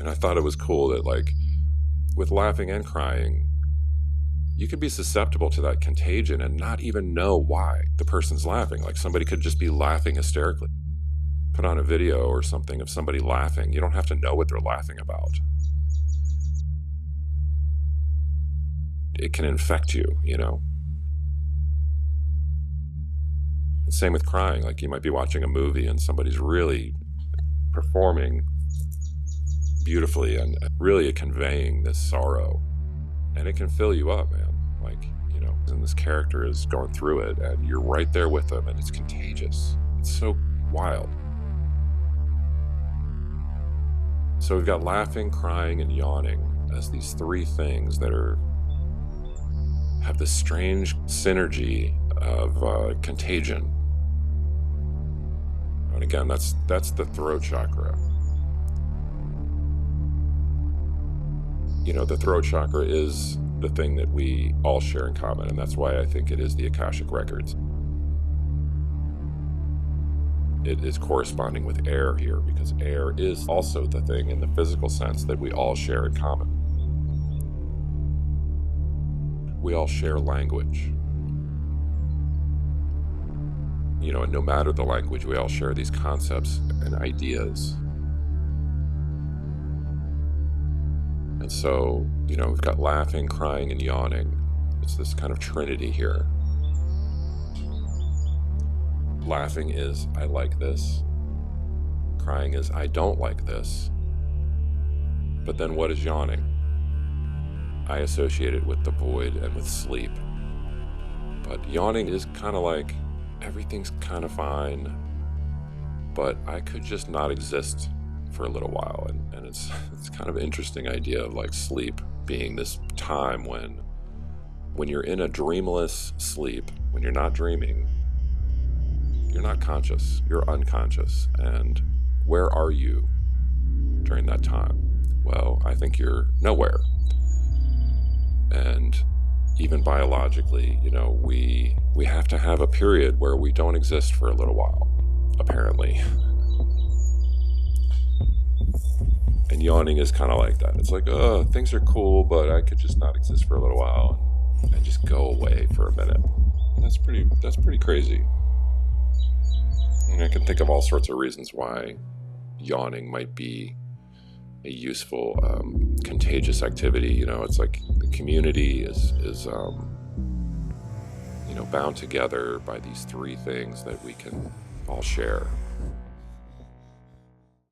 And I thought it was cool that, like, with laughing and crying, you could be susceptible to that contagion and not even know why the person's laughing. Like, somebody could just be laughing hysterically. Put on a video or something of somebody laughing. You don't have to know what they're laughing about. It can infect you, you know? And same with crying. Like, you might be watching a movie and somebody's really performing beautifully and really conveying this sorrow. And it can fill you up, man. Like, you know, and this character is going through it and you're right there with them and it's contagious. It's so wild. So we've got laughing, crying, and yawning as these three things that have this strange synergy of contagion. And again, that's the throat chakra. You know, the throat chakra is the thing that we all share in common, and that's why I think it is the Akashic Records. It is corresponding with air here, because air is also the thing in the physical sense that we all share in common. We all share language. You know, and no matter the language, we all share these concepts and ideas. And so, you know, we've got laughing, crying, and yawning. It's this kind of trinity here. Laughing is, I like this. Crying is, I don't like this. But then what is yawning? I associate it with the void and with sleep. But yawning is kind of like, everything's kind of fine, but I could just not exist for a little while. And it's kind of an interesting idea of like sleep being this time when you're in a dreamless sleep, when you're not dreaming, you're not conscious, you're unconscious. And where are you during that time? Well, I think you're nowhere. And even biologically, you know, we have to have a period where we don't exist for a little while, apparently. And yawning is kind of like that. It's like, oh, things are cool, but I could just not exist for a little while and just go away for a minute. And that's pretty crazy. And I can think of all sorts of reasons why yawning might be a useful, contagious activity. You know, it's like the community is you know, bound together by these three things that we can all share.